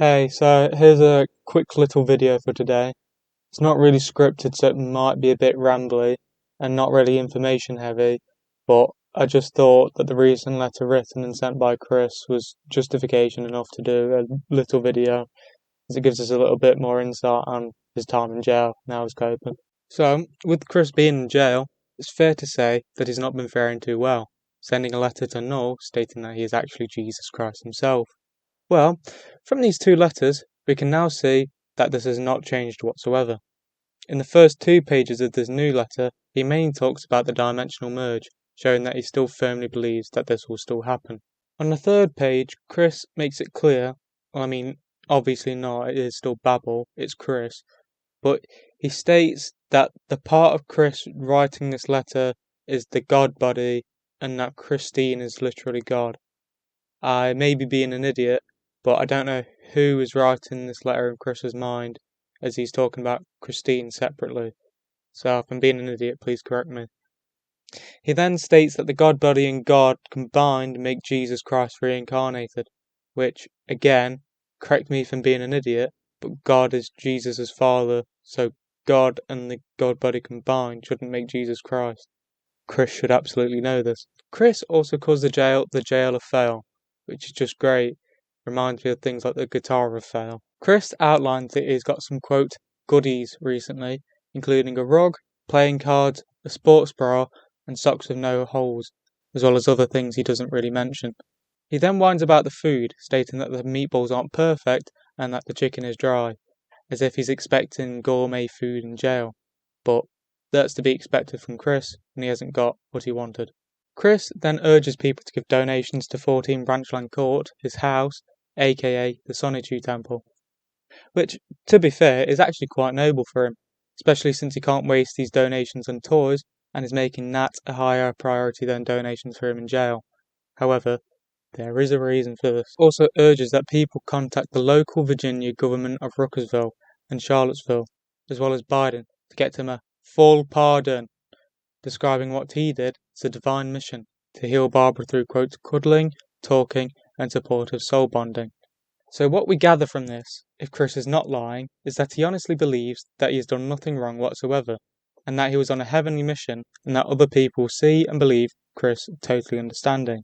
Hey, so here's a quick little video for today. It's not really scripted, so it might be a bit rambly and not really information heavy, but I just thought that the recent letter written and sent by Chris was justification enough to do a little video, as it gives us a little bit more insight on his time in jail and how he's coping. So, with Chris being in jail, it's fair to say that he's not been faring too well, sending a letter to Null stating that he is actually Jesus Christ himself. Well, from these two letters, we can now see that this has not changed whatsoever. In the first 2 pages of this new letter, he mainly talks about the dimensional merge, showing that he still firmly believes that this will still happen. On the 3rd page, Chris makes it clear, obviously not, it is still babble, it's Chris, but he states that the part of Chris writing this letter is the God body and that Christine is literally God. I may be being an idiot, but I don't know who is writing this letter in Chris's mind, as he's talking about Christine separately. So if I'm being an idiot, please correct me. He then states that the God body and God combined make Jesus Christ reincarnated, which, again, correct me if I'm being an idiot, but God is Jesus' father, so God and the God body combined shouldn't make Jesus Christ. Chris should absolutely know this. Chris also calls the jail of Fail, which is just great. Reminds me of things like the guitar of Fail. Chris outlines that he's got some, quote, goodies recently, including a rug, playing cards, a sports bra, and socks with no holes, as well as other things he doesn't really mention. He then whines about the food, stating that the meatballs aren't perfect and that the chicken is dry, as if he's expecting gourmet food in jail. But that's to be expected from Chris, and he hasn't got what he wanted. Chris then urges people to give donations to 14 Branchland Court, his house, aka the Sonichu Temple, which, to be fair, is actually quite noble for him, especially since he can't waste these donations on toys and is making that a higher priority than donations for him in jail. However, there is a reason for this. Also urges that people contact the local Virginia government of Ruckersville and Charlottesville, as well as Biden, to get him a full pardon, describing what he did as a divine mission to heal Barbara through, quote, cuddling, talking, and supportive soul bonding. So what we gather from this, if Chris is not lying, is that he honestly believes that he has done nothing wrong whatsoever, and that he was on a heavenly mission, and that other people see and believe Chris totally understanding.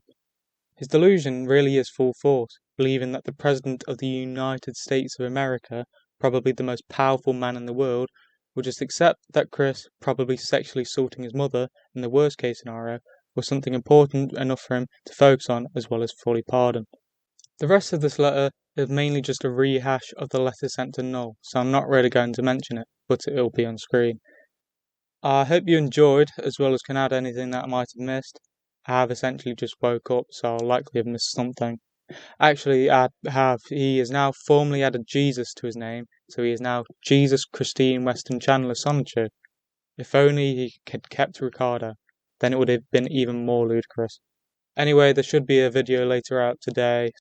His delusion really is full force, believing that the President of the United States of America, probably the most powerful man in the world, will just accept that Chris, probably sexually assaulting his mother in the worst case scenario, was something important enough for him to focus on as well as fully pardon. The rest of this letter is mainly just a rehash of the letter sent to Null, so I'm not really going to mention it, but it will be on screen. I hope you enjoyed, as well as can add anything that I might have missed. I have essentially just woke up, so I'll likely have missed something. Actually, he has now formally added Jesus to his name, so he is now Jesus Christine Weston Chandler Sonichu. If only he had kept Ricardo, then it would have been even more ludicrous. Anyway, there should be a video later out today,